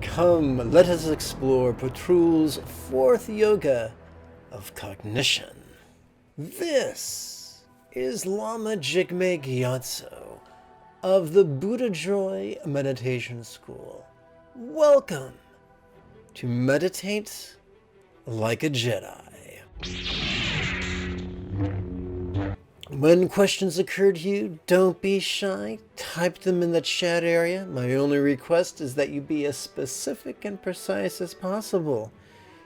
Come, let us explore Patrul's fourth yoga of cognition. This is Lama Jigme Gyatso of the Buddha Joy Meditation School. Welcome to Meditate Like a Jedi. When questions occur to you, don't be shy. Type them in the chat area. My only request is that you be as specific and precise as possible.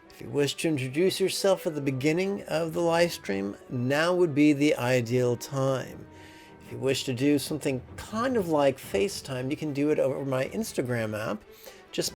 If you wish to introduce yourself at the beginning of the live stream, now would be the ideal time. If you wish to do something kind of like FaceTime, you can do it over my Instagram app. Just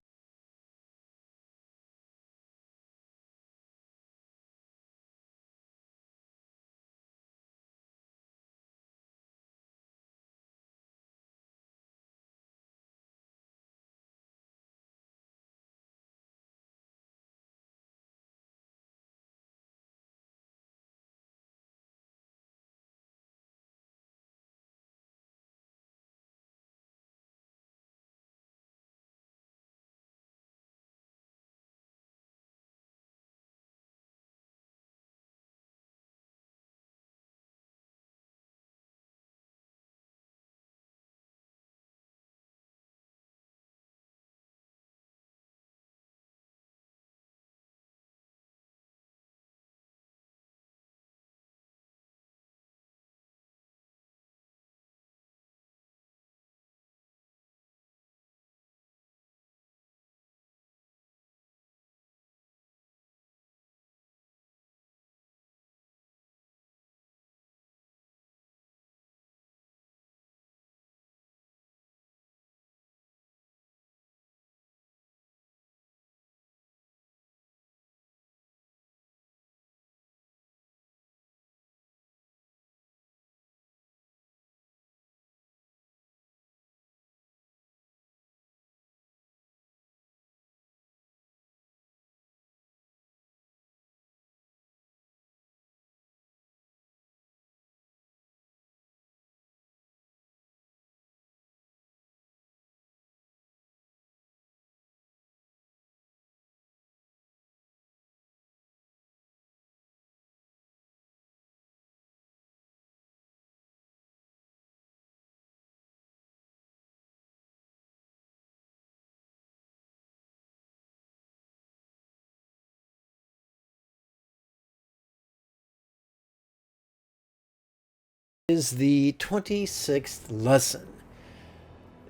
is the 26th lesson.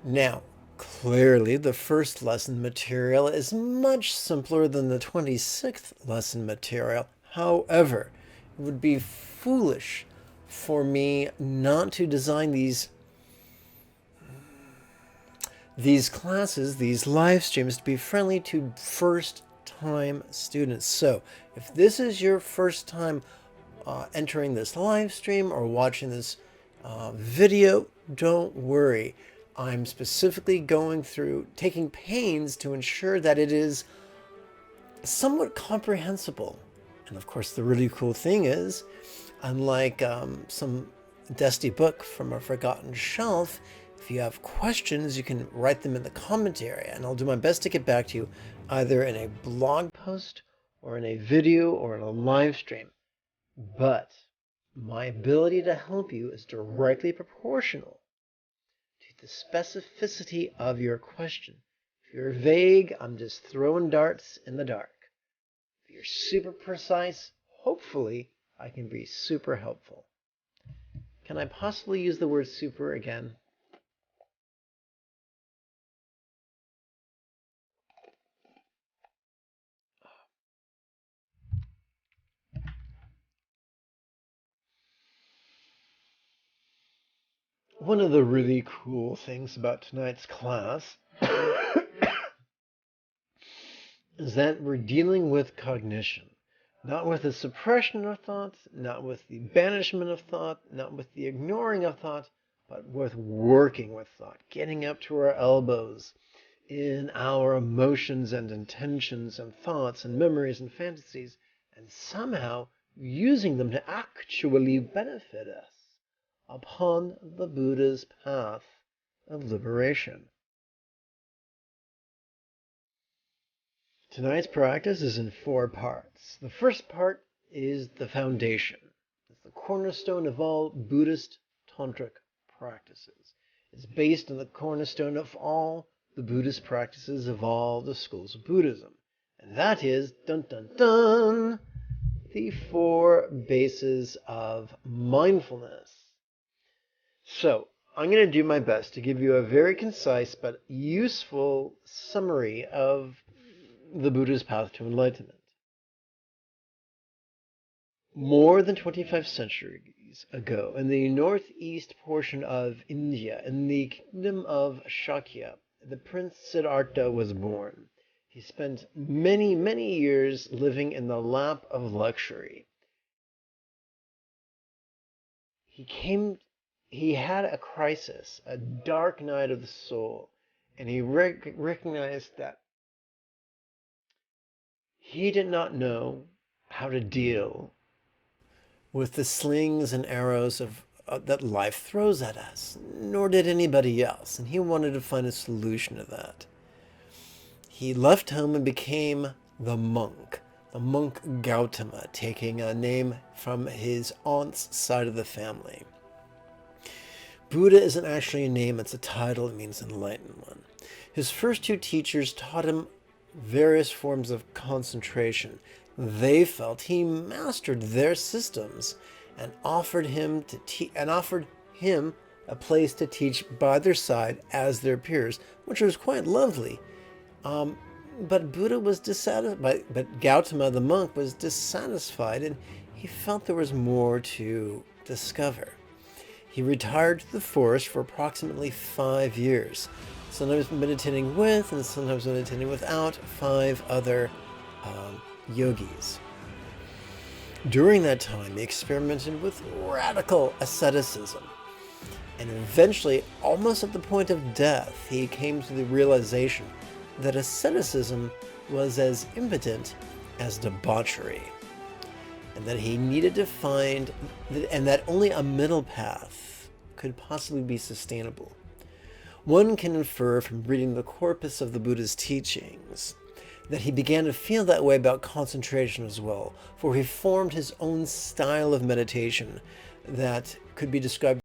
Now, clearly the first lesson material is much simpler than the 26th lesson material. However, it would be foolish for me not to design these classes, these live streams, to be friendly to first-time students. So, if this is your first time entering this live stream or watching this video, don't worry. I'm specifically taking pains to ensure that it is somewhat comprehensible. And of course, the really cool thing is, unlike some dusty book from a forgotten shelf, if you have questions, you can write them in the comment area, and I'll do my best to get back to you either in a blog post or in a video or in a live stream. But my ability to help you is directly proportional to the specificity of your question. If you're vague, I'm just throwing darts in the dark. If you're super precise, hopefully I can be super helpful. Can I possibly use the word super again? One of the really cool things about tonight's class is that we're dealing with cognition. Not with the suppression of thought, not with the banishment of thought, not with the ignoring of thought, but with working with thought, getting up to our elbows in our emotions and intentions and thoughts and memories and fantasies, and somehow using them to actually benefit us upon the Buddha's path of liberation. Tonight's practice is in 4 parts. The first part is the foundation. It's the cornerstone of all Buddhist tantric practices. It's based on the cornerstone of all the Buddhist practices of all the schools of Buddhism. And that is, dun dun dun, the 4 bases of mindfulness. So, I'm going to do my best to give you a very concise but useful summary of the Buddha's path to enlightenment. More than 25 centuries ago, in the northeast portion of India, in the kingdom of Shakya, the Prince Siddhartha was born. He spent many, many years living in the lap of luxury. He had a crisis, a dark night of the soul, and he recognized that he did not know how to deal with the slings and arrows that life throws at us, nor did anybody else, and he wanted to find a solution to that. He left home and became the monk Gautama, taking a name from his aunt's side of the family. Buddha isn't actually a name, it's a title. It means enlightened one. His first 2 teachers taught him various forms of concentration. They felt he mastered their systems and offered him a place to teach by their side as their peers, which was quite lovely. But Buddha was dissatisfied. But Gautama the monk was dissatisfied, and he felt there was more to discover. He retired to the forest for approximately 5 years, sometimes meditating with and sometimes meditating without 5 other yogis. During that time, he experimented with radical asceticism, and eventually, almost at the point of death, he came to the realization that asceticism was as impotent as debauchery, and that he needed to find, and that only a middle path could possibly be sustainable. One can infer from reading the corpus of the Buddha's teachings that he began to feel that way about concentration as well, for he formed his own style of meditation that could be described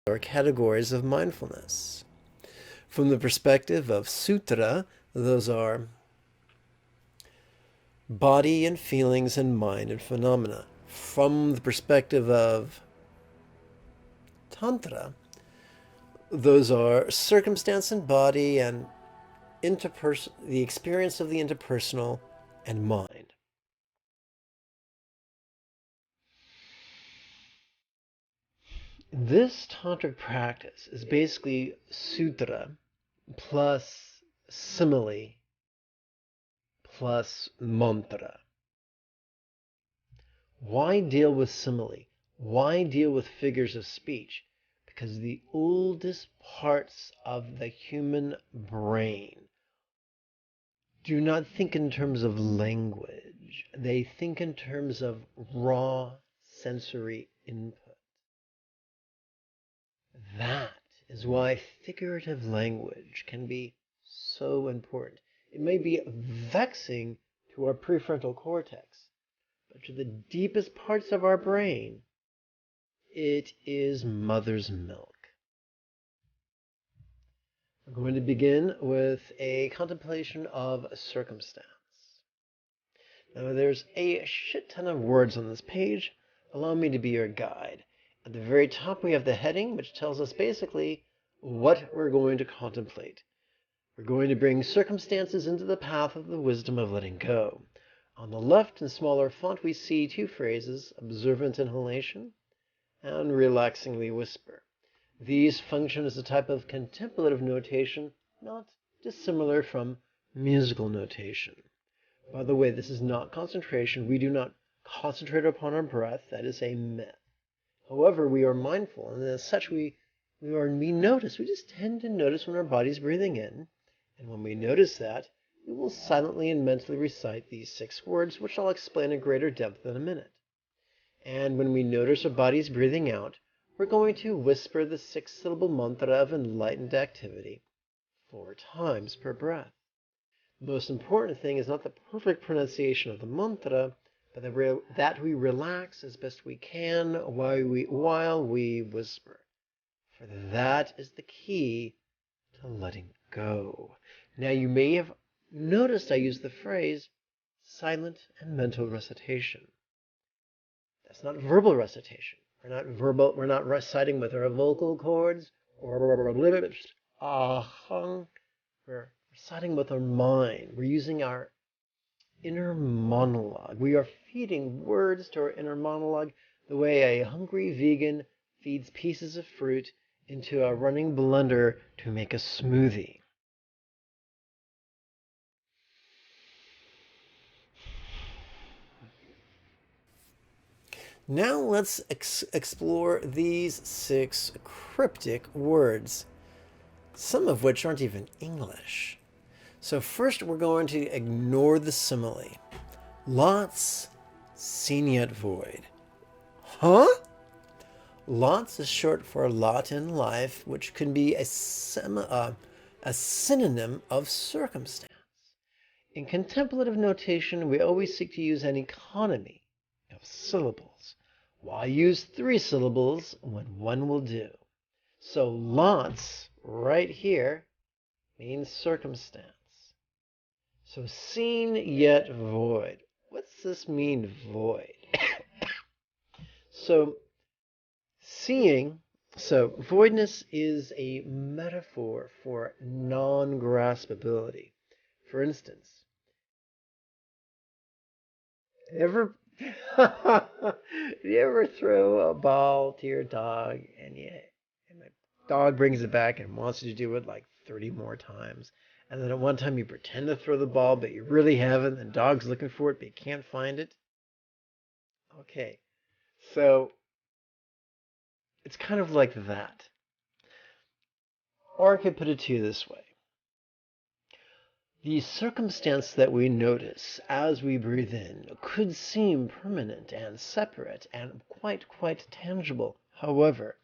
or categories of mindfulness. From the perspective of sutra, those are body and feelings and mind and phenomena. From the perspective of tantra, those are circumstance and body and the experience of the interpersonal and mind. This tantric practice is basically sutra plus simile plus mantra. Why deal with simile? Why deal with figures of speech? Because the oldest parts of the human brain do not think in terms of language. language. They think in terms of raw sensory input. That is why figurative language can be so important. It may be vexing to our prefrontal cortex, but to the deepest parts of our brain, it is mother's milk. We're going to begin with a contemplation of circumstance. Now, there's a shit ton of words on this page. Allow me to be your guide. At the very top, we have the heading, which tells us basically what we're going to contemplate. We're going to bring circumstances into the path of the wisdom of letting go. On the left, in smaller font, we see two phrases, observant inhalation and relaxingly whisper. These function as a type of contemplative notation, not dissimilar from musical notation. By the way, this is not concentration. We do not concentrate upon our breath. That is a myth. However, we are mindful, and as such, we notice. We just tend to notice when our body's breathing in. And when we notice that, we will silently and mentally recite these 6 words, which I'll explain in greater depth in a minute. And when we notice our body's breathing out, we're going to whisper the 6-syllable mantra of enlightened activity 4 times per breath. The most important thing is not the perfect pronunciation of the mantra, but that we relax as best we can while we whisper. For that is the key to letting go. Now, you may have noticed I use the phrase silent and mental recitation. That's not verbal recitation. We're not reciting with our vocal cords or we're reciting with our mind. We're using our inner monologue. We are feeding words to our inner monologue the way a hungry vegan feeds pieces of fruit into a running blender to make a smoothie. Now let's explore these 6 cryptic words, some of which aren't even English. So first we're going to ignore the simile. Lots, seen yet void. Huh? Lots is short for lot in life, which can be a synonym of circumstance. In contemplative notation, we always seek to use an economy of syllables. Why use 3 syllables when 1 will do? So lots, right here, means circumstance. So seen yet void. What's this mean, void? Voidness is a metaphor for non-graspability. For instance, do you ever throw a ball to your dog and the dog brings it back and wants you to do it like 30 more times? And then at one time you pretend to throw the ball, but you really haven't, and the dog's looking for it, but you can't find it? Okay, so it's kind of like that. Or I could put it to you this way. The circumstance that we notice as we breathe in could seem permanent and separate and quite tangible. However,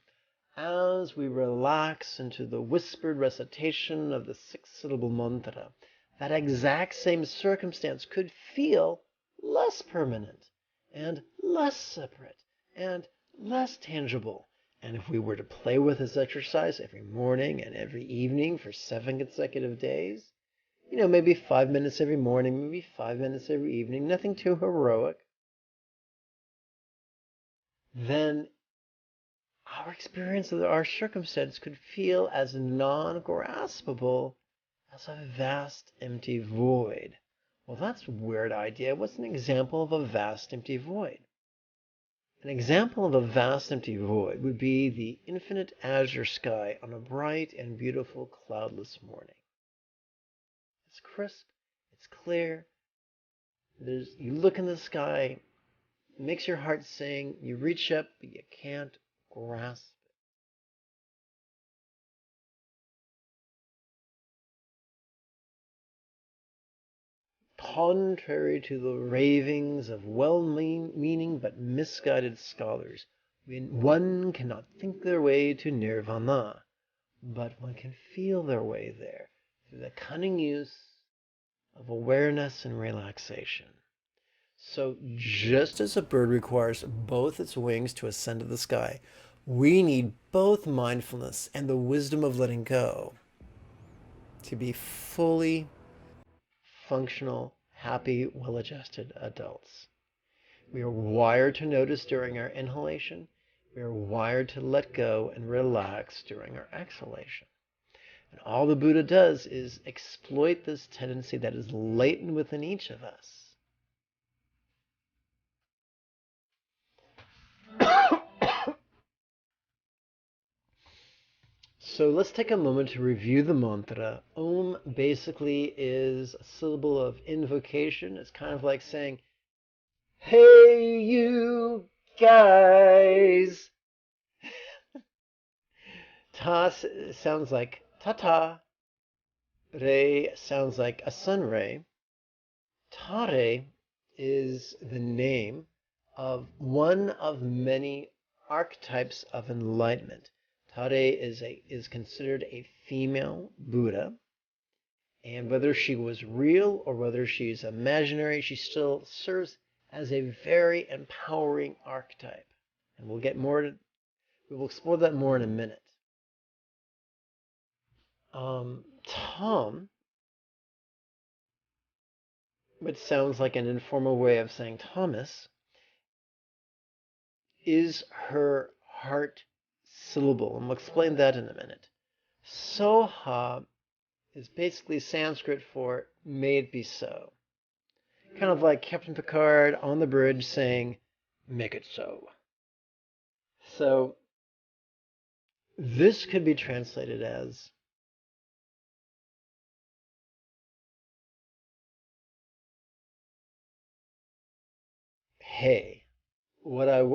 as we relax into the whispered recitation of the 6-syllable mantra, that exact same circumstance could feel less permanent and less separate and less tangible. And if we were to play with this exercise every morning and every evening for 7 consecutive days, maybe 5 minutes every morning, maybe 5 minutes every evening, nothing too heroic, then our experience of our circumstance could feel as non-graspable as a vast empty void. Well, that's a weird idea. What's an example of a vast empty void? An example of a vast empty void would be the infinite azure sky on a bright and beautiful cloudless morning. It's crisp, it's clear. You look in the sky, it makes your heart sing. You reach up, but you can't grasp it. Contrary to the ravings of well-meaning but misguided scholars, one cannot think their way to nirvana, but one can feel their way there through the cunning use of awareness and relaxation. So just as a bird requires both its wings to ascend to the sky, we need both mindfulness and the wisdom of letting go to be fully functional, happy, well-adjusted adults. We are wired to notice during our inhalation. We are wired to let go and relax during our exhalation. And all the Buddha does is exploit this tendency that is latent within each of us. So let's take a moment to review the mantra. Om basically is a syllable of invocation. It's kind of like saying, hey, you guys. Ta sounds like ta-ta. Re sounds like a sun ray. Tare is the name of one of many archetypes of enlightenment. Tare is considered a female Buddha, and whether she was real or whether she's imaginary, she still serves as a very empowering archetype. And we will explore that more in a minute. Tom, which sounds like an informal way of saying Thomas, is her heart syllable, and we'll explain that in a minute. Soha is basically Sanskrit for may it be so. Kind of like Captain Picard on the bridge saying, make it so. So this could be translated as, hey,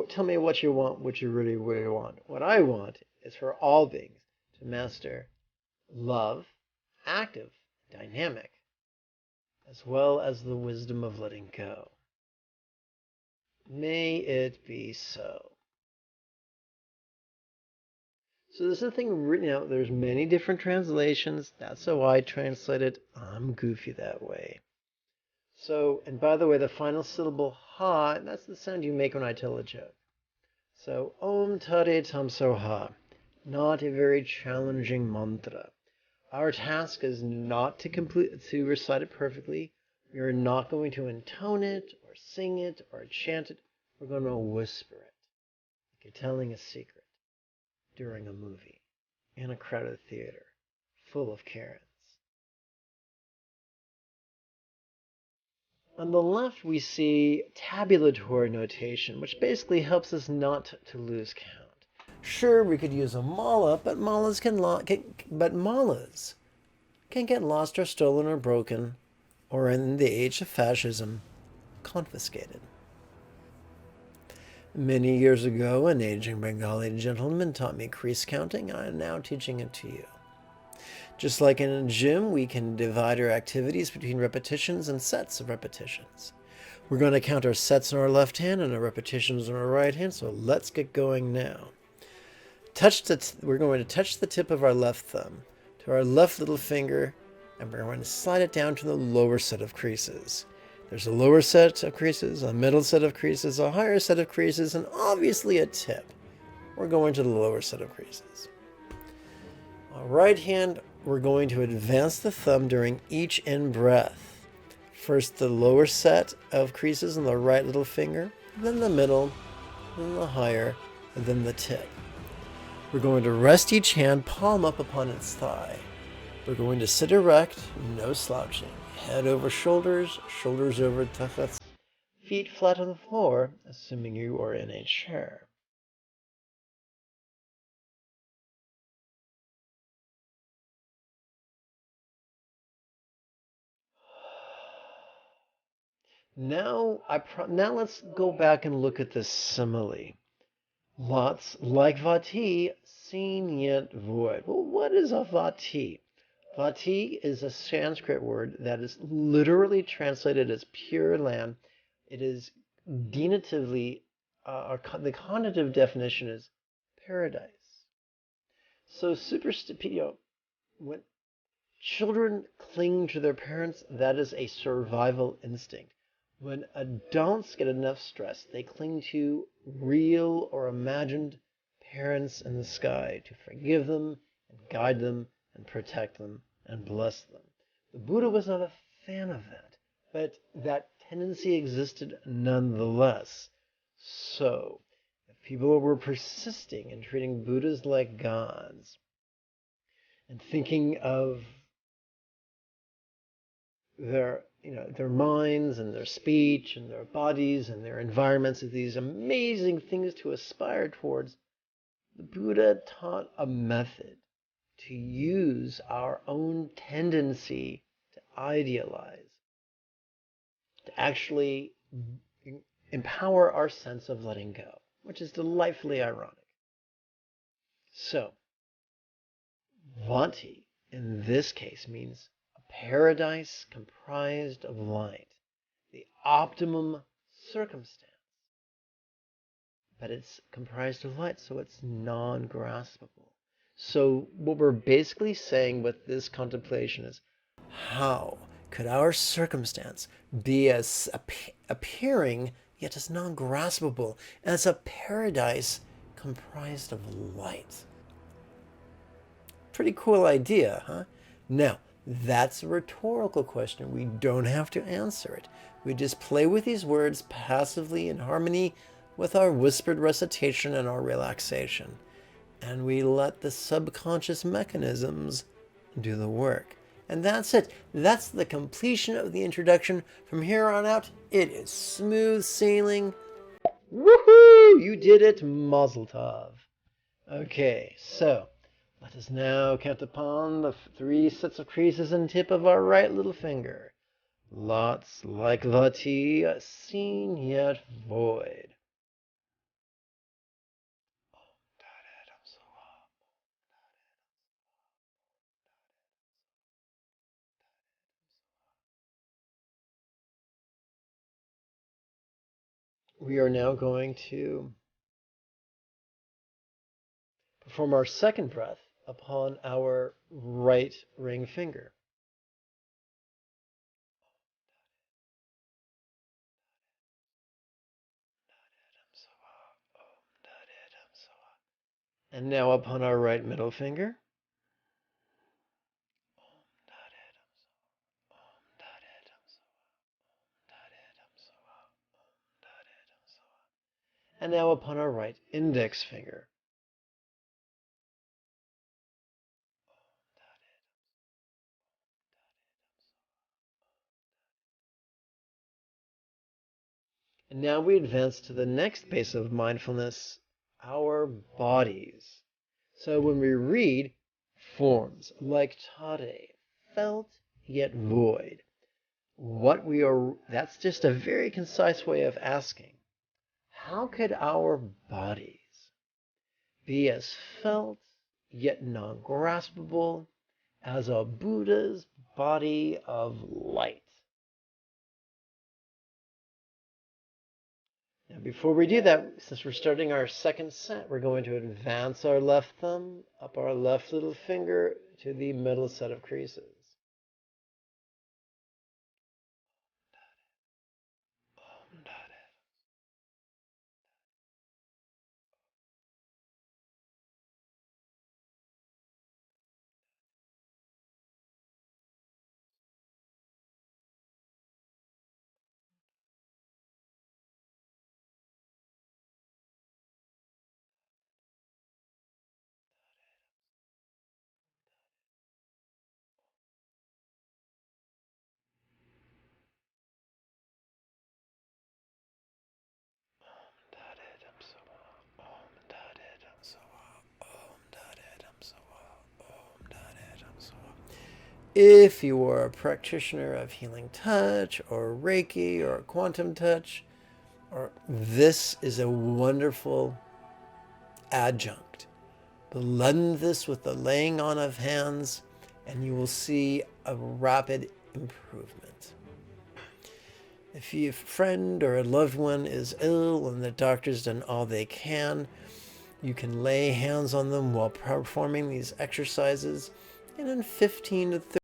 tell me what you want, what you really, really want. What I want is for all beings to master love, active, dynamic, as well as the wisdom of letting go. May it be so. So this is a thing written out. There's many different translations. That's how I translate it. I'm goofy that way. So, and by the way, the final syllable ha, that's the sound you make when I tell a joke. So, Om Tare Tamso Ha. Not a very challenging mantra. Our task is not to recite it perfectly. We are not going to intone it or sing it or chant it. We're going to whisper it, like you're telling a secret during a movie in a crowded theater full of Karens. On the left, we see tabulatory notation, which basically helps us not to lose count. Sure, we could use a mala, but malas can get lost or stolen or broken, or in the age of fascism, confiscated. Many years ago, an aging Bengali gentleman taught me crease counting. I am now teaching it to you. Just like in a gym, we can divide our activities between repetitions and sets of repetitions. We're going to count our sets on our left hand and our repetitions on our right hand, so let's get going now. We're going to touch the tip of our left thumb to our left little finger, and we're going to slide it down to the lower set of creases. There's a lower set of creases, a middle set of creases, a higher set of creases, and obviously a tip. We're going to the lower set of creases. Our right hand, we're going to advance the thumb during each in-breath. First the lower set of creases on the right little finger, then the middle, then the higher, and then the tip. We're going to rest each hand palm up upon its thigh. We're going to sit erect, no slouching. Head over shoulders, shoulders over tuchets, feet flat on the floor, assuming you are in a chair. Now let's go back and look at this simile. Lots like vati, seen yet void. Well, what is a vati? Vati is a Sanskrit word that is literally translated as pure land. It is denotatively, the connotative definition is paradise. So when children cling to their parents, that is a survival instinct. When adults get enough stress, they cling to real or imagined parents in the sky to forgive them and guide them and protect them and bless them. The Buddha was not a fan of that, but that tendency existed nonetheless. So, if people were persisting in treating Buddhas like gods and thinking of their minds and their speech and their bodies and their environments as these amazing things to aspire towards, the Buddha taught a method to use our own tendency to idealize, to actually empower our sense of letting go, which is delightfully ironic. So, Vanti in this case means a paradise comprised of light, the optimum circumstance. But it's comprised of light, so it's non-graspable. So what we're basically saying with this contemplation is, how could our circumstance be as appearing yet as non-graspable as a paradise comprised of light? Pretty cool idea, huh? Now, that's a rhetorical question. We don't have to answer it. We just play with these words passively in harmony with our whispered recitation and our relaxation. And we let the subconscious mechanisms do the work. And that's it. That's the completion of the introduction. From here on out, it is smooth sailing. Woohoo! You did it, Mazel Tov. Okay, so let us now count upon the 3 sets of creases and tip of our right little finger. Lots like Vati, seen yet void. We are now going to perform our second breath upon our right ring finger. And now upon our right middle finger. And now upon our right index finger. And now we advance to the next base of mindfulness, our bodies. So when we read forms like tade, felt yet void, that's just a very concise way of asking, how could our bodies be as felt yet non-graspable as a Buddha's body of light? Now, before we do that, since we're starting our second set, we're going to advance our left thumb up our left little finger to the middle set of creases. If you are a practitioner of healing touch or Reiki or quantum touch, this is a wonderful adjunct. Blend this with the laying on of hands and you will see a rapid improvement. If your friend or a loved one is ill and the doctor's done all they can, you can lay hands on them while performing these exercises, and in 15 to 30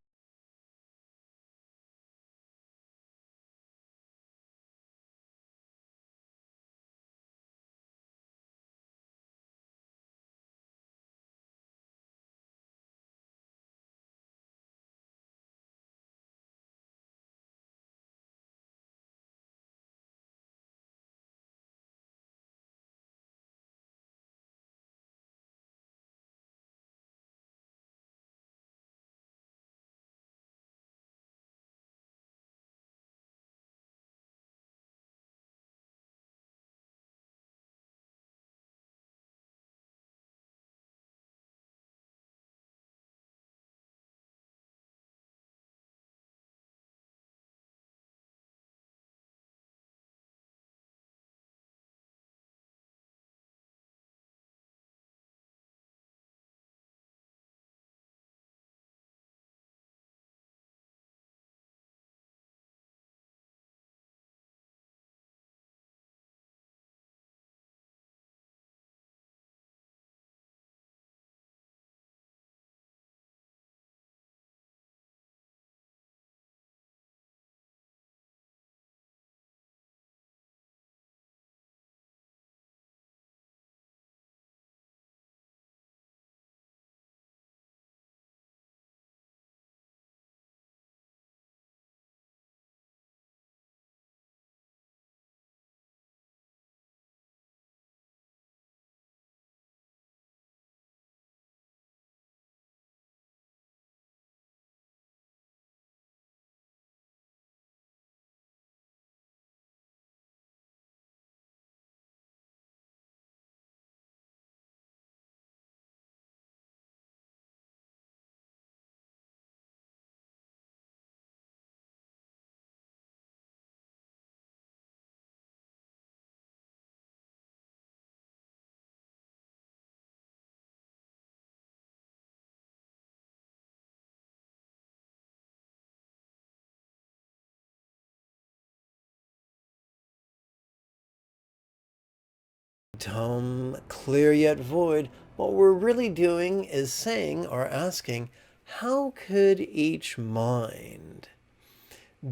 Tome clear yet void, what we're really doing is saying or asking, how could each mind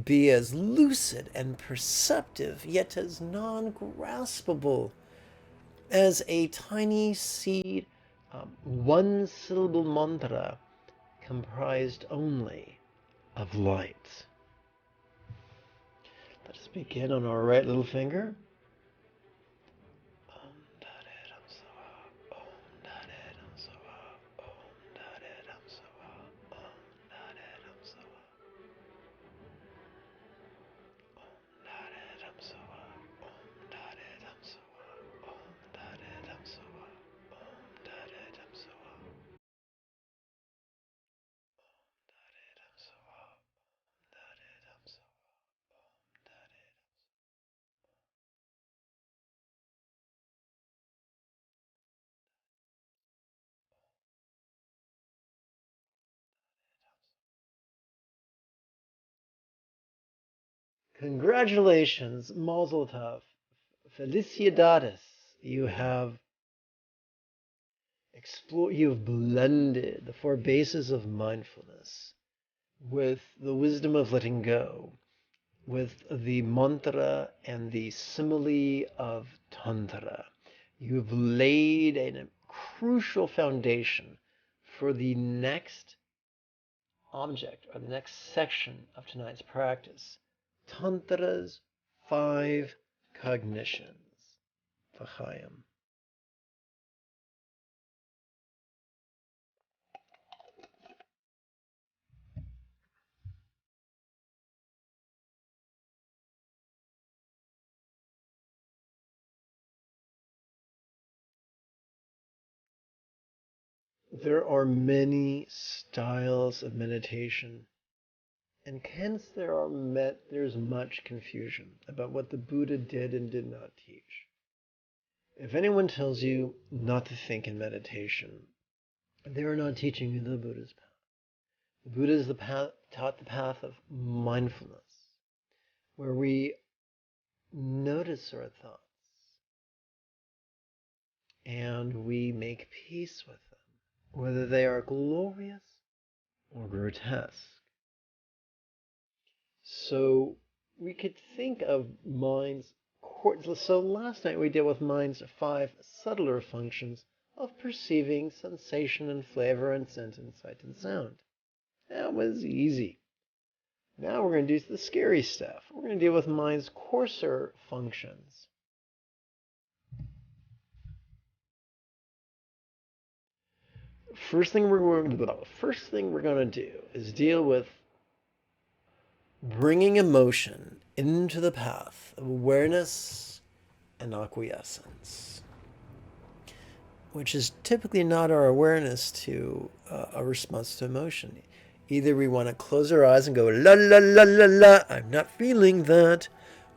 be as lucid and perceptive, yet as non-graspable as a tiny seed, one-syllable mantra comprised only of light? Let us begin on our right little finger. Congratulations, Mazel Tov, Felicidades. You have you've blended the four bases of mindfulness with the wisdom of letting go, with the mantra and the simile of tantra. You've laid a crucial foundation for the next object or the next section of tonight's practice. Tantra's 5 cognitions. L'chaim. There are many styles of meditation, and hence there's much confusion about what the Buddha did and did not teach. If anyone tells you not to think in meditation, they are not teaching you the Buddha's path. The Buddha is taught the path of mindfulness, where we notice our thoughts and we make peace with them, whether they are glorious or grotesque. So we could think of mind's so last night we dealt with mind's 5 subtler functions of perceiving sensation and flavor and scent and sight and sound. That was easy. Now we're going to do the scary stuff. We're going to deal with mind's coarser functions. First thing we're going to do is deal with bringing emotion into the path of awareness and acquiescence, which is typically not our awareness to a response to emotion. Either we want to close our eyes and go, la, la, la, la, la, I'm not feeling that.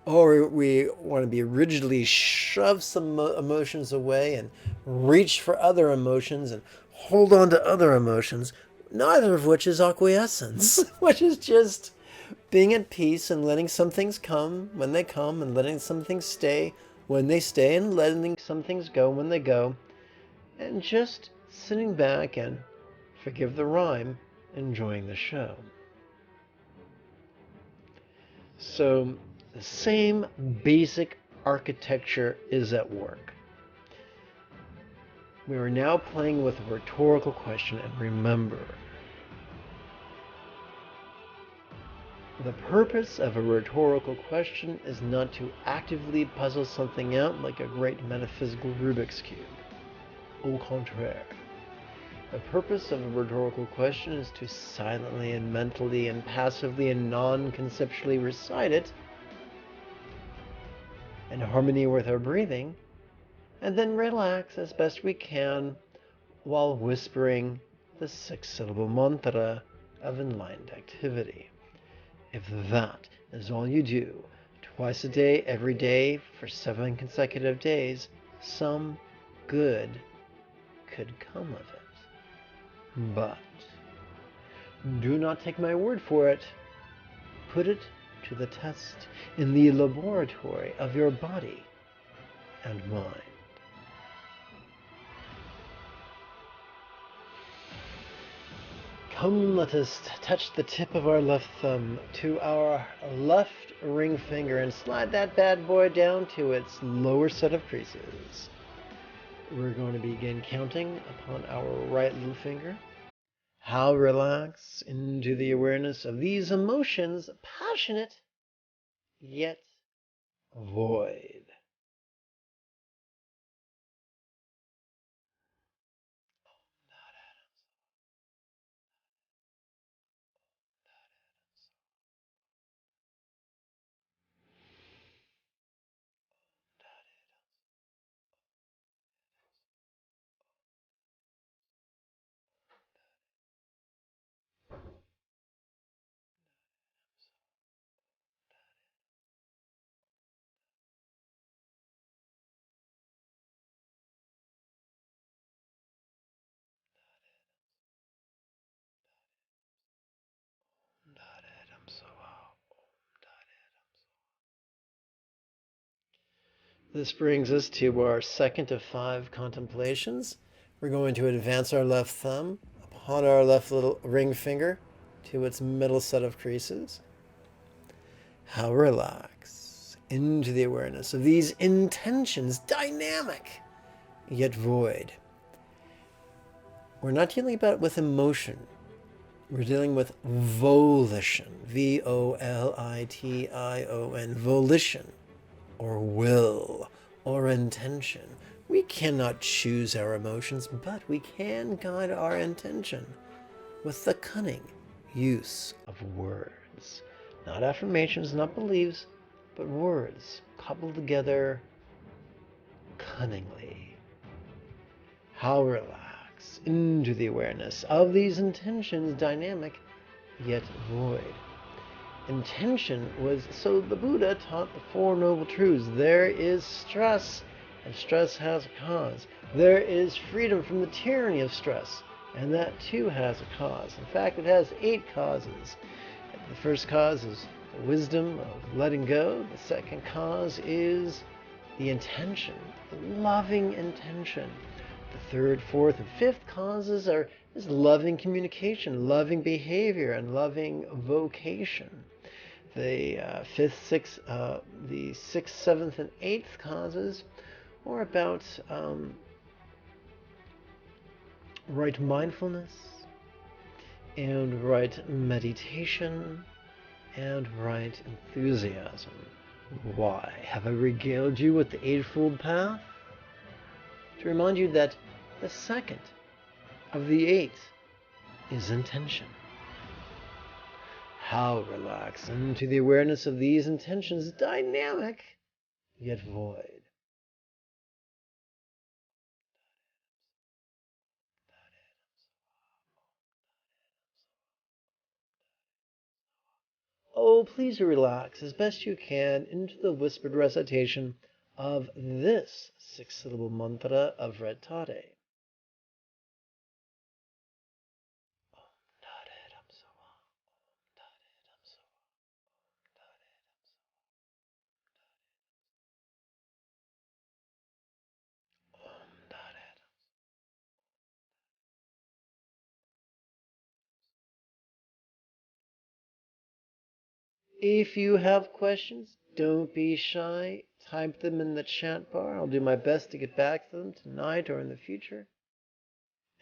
Or we want to be rigidly shove some emotions away and reach for other emotions and hold on to other emotions, neither of which is acquiescence, which is just being at peace and letting some things come when they come and letting some things stay when they stay and letting some things go when they go, and just sitting back and, forgive the rhyme, enjoying the show. So the same basic architecture is at work. We are now playing with a rhetorical question, and remember, the purpose of a rhetorical question is not to actively puzzle something out like a great metaphysical Rubik's Cube. Au contraire. The purpose of a rhetorical question is to silently and mentally and passively and non-conceptually recite it in harmony with our breathing, and then relax as best we can while whispering the 6-syllable mantra of enlightened activity. If that is all you do, twice a day, every day, for 7 consecutive days, some good could come of it. But do not take my word for it. Put it to the test in the laboratory of your body and mind. Come, let us touch the tip of our left thumb to our left ring finger and slide that bad boy down to its lower set of creases. We're going to begin counting upon our right little finger. How relax into the awareness of these emotions, passionate yet void. This brings us to our second of 5 contemplations. We're going to advance our left thumb upon our left little ring finger to its middle set of creases. How relax into the awareness of these intentions, dynamic yet void. We're not dealing about it with emotion. We're dealing with volition, V-O-L-I-T-I-O-N, volition, or will, or intention. We cannot choose our emotions, but we can guide our intention with the cunning use of words. Not affirmations, not beliefs, but words coupled together cunningly. How relax into the awareness of these intentions, dynamic yet void. Intention was, so the Buddha taught the 4 Noble Truths. There is stress, and stress has a cause. There is freedom from the tyranny of stress, And that too has a cause. In fact, it has 8 causes. The first cause is the wisdom of letting go. The second cause is the intention, the loving intention. The third, fourth, and fifth causes is loving communication, loving behavior, and loving vocation. The the sixth, seventh, and eighth causes are about right mindfulness, and right meditation, and right enthusiasm. Why? Have I regaled you with the Eightfold Path? To remind you that the second of the 8 is intention. How relax into the awareness of these intentions, dynamic yet void. Oh, please relax as best you can into the whispered recitation of this 6-syllable mantra of Red Tate. If you have questions, don't be shy. Type them in the chat bar. I'll do my best to get back to them tonight or in the future,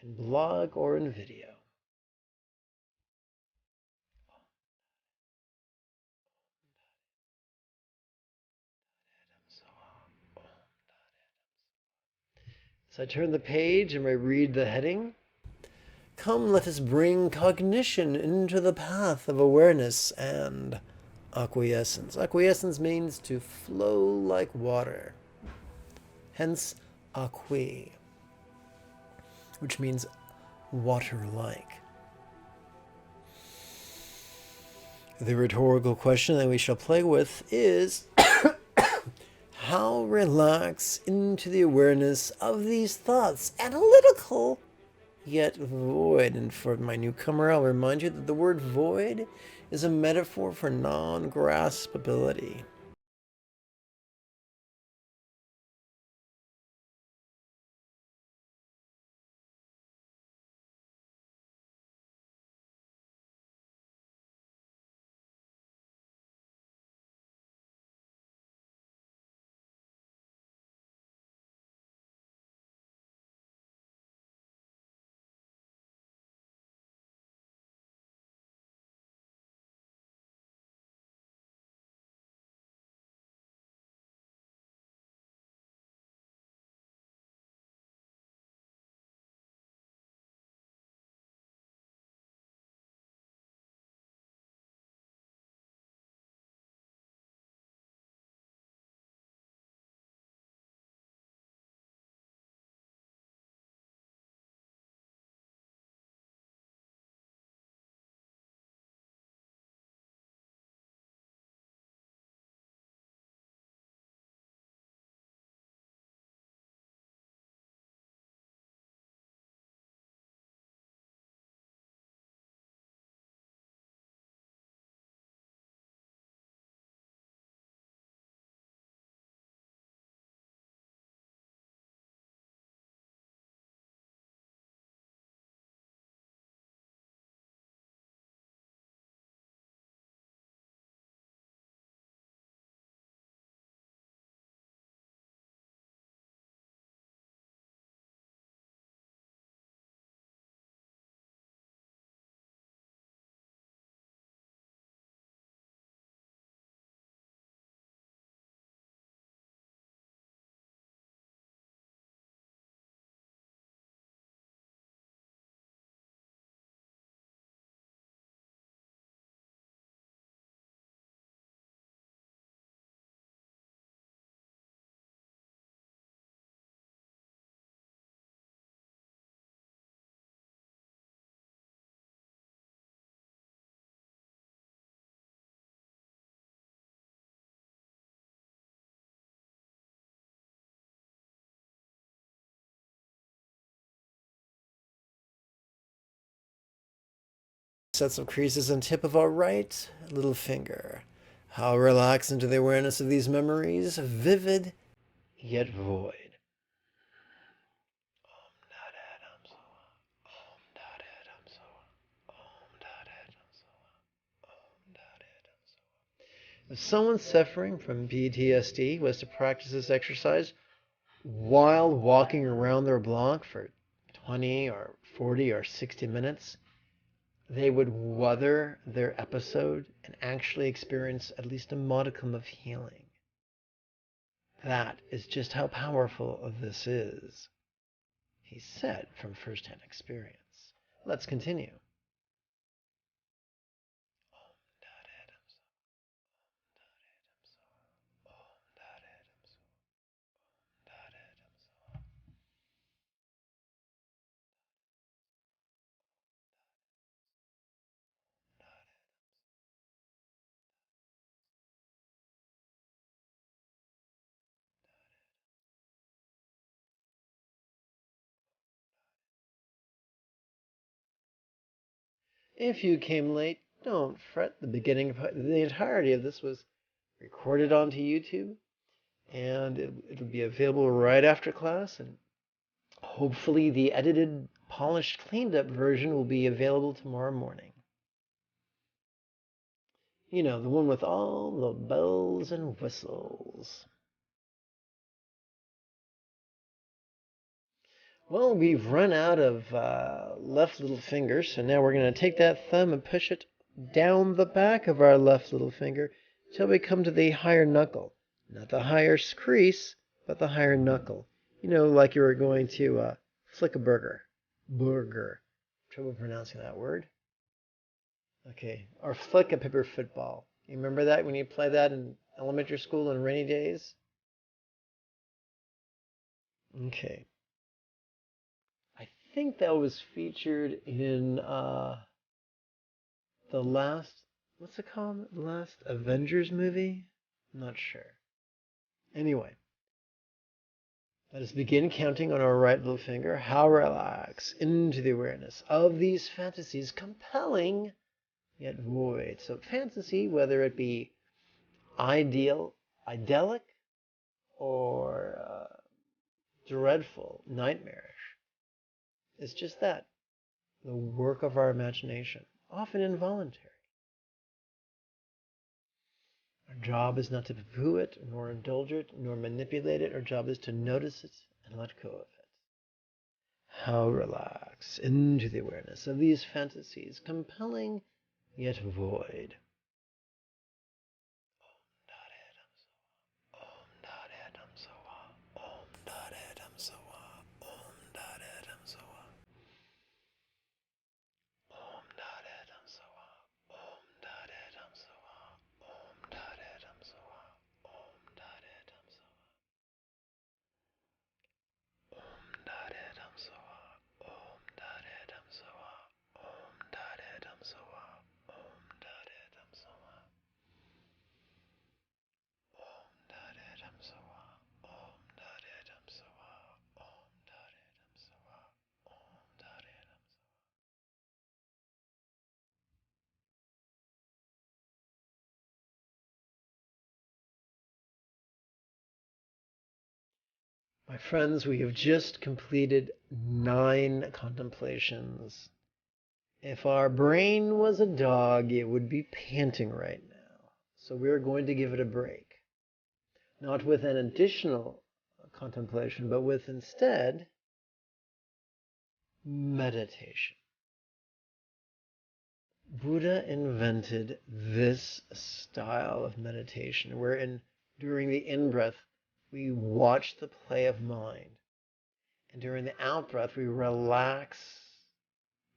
in blog or in video. So I turn the page and I read the heading. Come, let us bring cognition into the path of awareness and acquiescence. Acquiescence means to flow like water. Hence, acqui, which means water-like. The rhetorical question that we shall play with is, how relax into the awareness of these thoughts, analytical yet void. And for my newcomer, I'll remind you that the word void is a metaphor for non-graspability. Sets of creases on tip of our right little finger. How relax into the awareness of these memories, vivid yet void. If someone suffering from PTSD was to practice this exercise while walking around their block for 20 or 40 or 60 minutes, they would weather their episode and actually experience at least a modicum of healing. That is just how powerful this is, he said from first-hand experience. Let's continue. If you came late, don't fret. The entirety of this was recorded onto YouTube, and it'll be available right after class, and hopefully the edited, polished, cleaned up version will be available tomorrow morning. You know, the one with all the bells and whistles. Well, we've run out of left little finger, so now we're going to take that thumb and push it down the back of our left little finger until we come to the higher knuckle. Not the higher crease, but the higher knuckle. You know, like you were going to flick a burger. Burger. Trouble pronouncing that word. Okay. Or flick a paper football. You remember that when you play that in elementary school on rainy days? Okay. I think that was featured in the last, what's it called? The last Avengers movie? I'm not sure. Anyway, let us begin counting on our right little finger. How relax into the awareness of these fantasies, compelling yet void. So fantasy, whether it be idyllic, or dreadful, nightmarish, is just that, the work of our imagination, often involuntary. Our job is not to poo-poo it, nor indulge it, nor manipulate it. Our job is to notice it and let go of it. How relax into the awareness of these fantasies, compelling yet void. My friends, we have just completed 9 contemplations. If our brain was a dog, it would be panting right now. So we're going to give it a break. Not with an additional contemplation, but with instead meditation. Buddha invented this style of meditation wherein during the in-breath we watch the play of mind. And during the out-breath we relax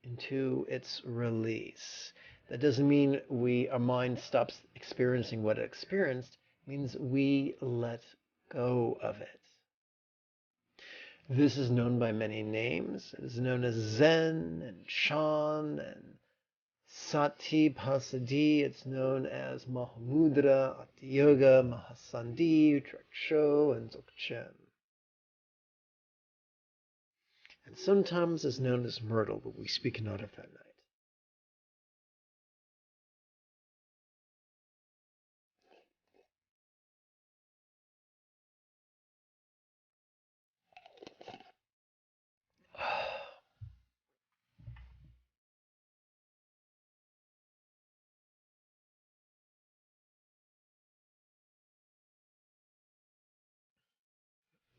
into its release. That doesn't mean our mind stops experiencing what it experienced. It means we let go of it. This is known by many names. It is known as Zen and Shan and Sati Pasadi. It's known as Mahamudra, Ati Yoga, Mahasandhi, Traksho, and Dzogchen. And sometimes it's known as Myrtle, but we speak not of that night.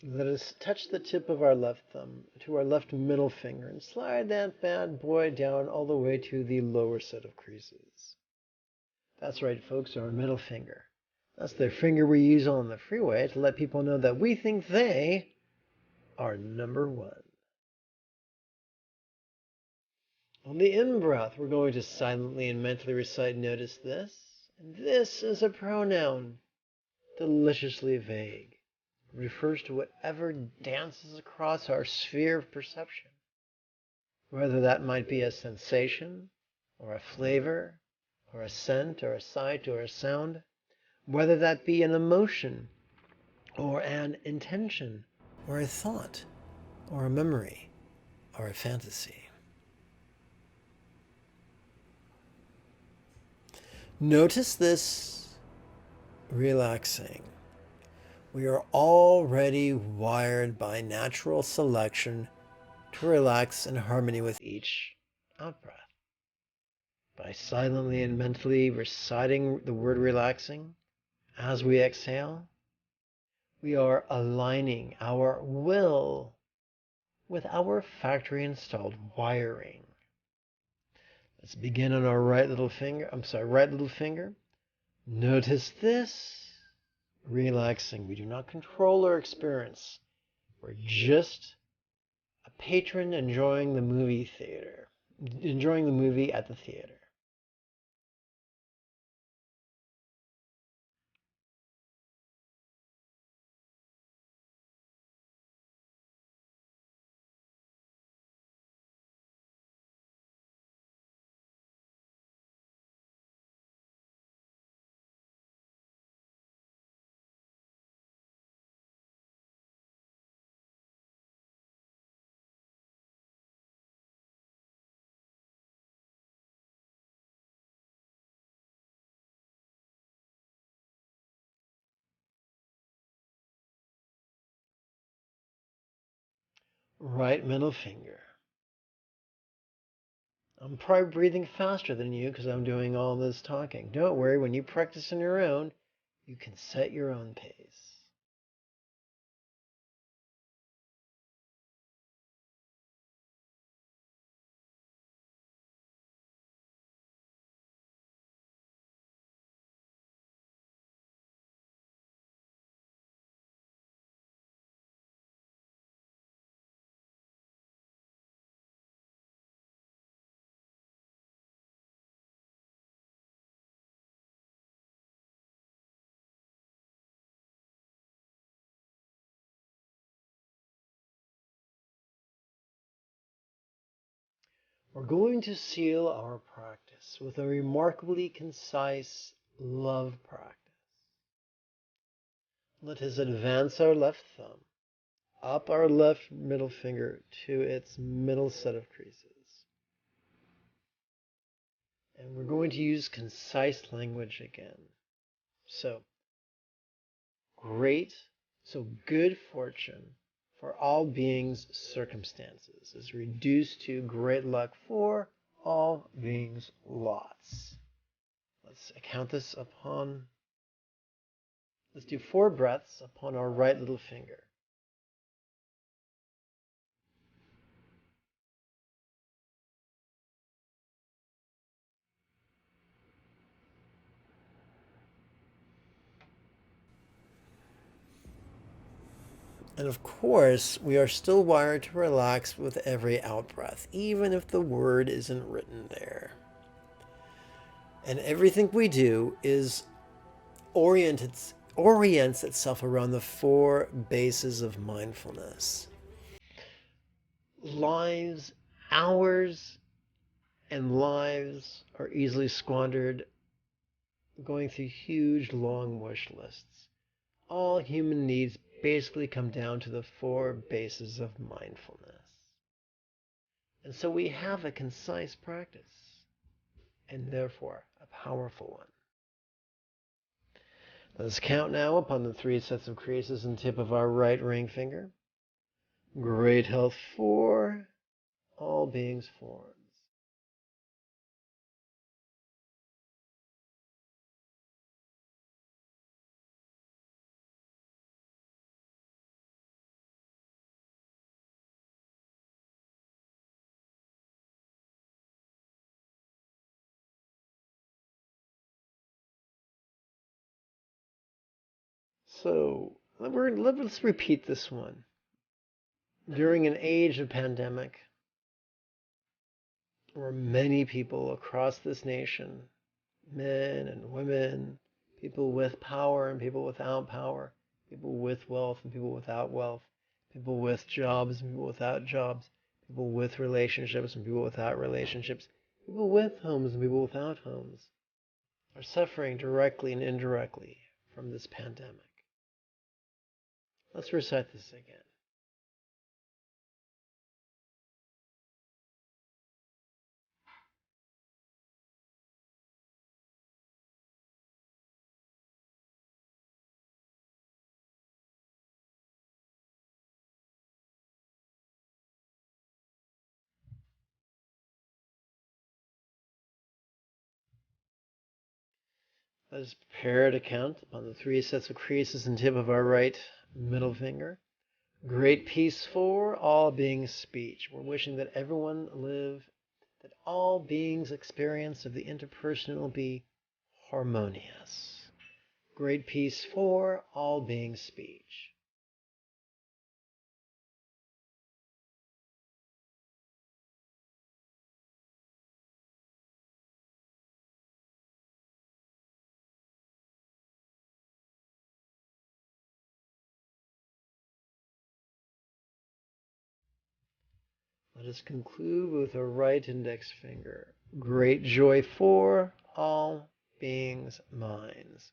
Let us touch the tip of our left thumb to our left middle finger and slide that bad boy down all the way to the lower set of creases. That's right, folks, our middle finger. That's the finger we use on the freeway to let people know that we think they are number one. On the in-breath, we're going to silently and mentally recite, notice this. And this is a pronoun, deliciously vague. It refers to whatever dances across our sphere of perception, whether that might be a sensation, or a flavor, or a scent, or a sight, or a sound, whether that be an emotion, or an intention, or a thought, or a memory, or a fantasy. Notice this relaxing. We are already wired by natural selection to relax in harmony with each out-breath. By silently and mentally reciting the word relaxing as we exhale, we are aligning our will with our factory installed wiring. Let's begin on our right little finger. Notice this. Relaxing. We do not control our experience. We're just a patron enjoying the movie at the theater. Right middle finger. I'm probably breathing faster than you because I'm doing all this talking. Don't worry, when you practice on your own, you can set your own pace. We're going to seal our practice with a remarkably concise love practice. Let us advance our left thumb up our left middle finger to its middle set of creases. And we're going to use concise language again. So, good fortune for all beings' circumstances is reduced to great luck for all beings' lots. Let's do 4 breaths upon our right little finger. And of course, we are still wired to relax with every out-breath, even if the word isn't written there. And everything we do is orients itself around the 4 bases of mindfulness. Hours and lives are easily squandered going through huge, long wish lists. All human needs basically come down to the 4 bases of mindfulness. And so we have a concise practice, and therefore a powerful one. Let us count now upon the 3 sets of creases and tip of our right ring finger. Great health for all beings forms. So let's repeat this one. During an age of pandemic, where many people across this nation, men and women, people with power and people without power, people with wealth and people without wealth, people with jobs and people without jobs, people with relationships and people without relationships, people with homes and people without homes, are suffering directly and indirectly from this pandemic. Let's recite this again. Let us prepare to count upon the 3 sets of creases and tip of our right middle finger. Great peace for all beings' speech. We're wishing that everyone live, that all beings' experience of the interpersonal be harmonious. Great peace for all beings' speech. Let us conclude with our right index finger. Great joy for all beings' minds.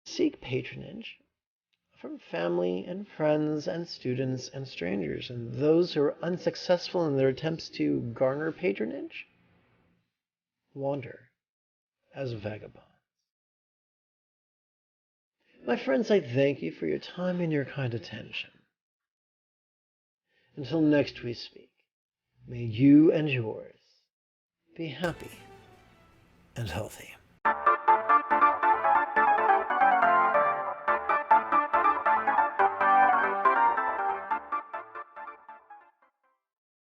Seek patronage from family and friends and students and strangers, and those who are unsuccessful in their attempts to garner patronage wander as vagabonds. My friends, I thank you for your time and your kind attention. Until next we speak, may you and yours be happy and healthy.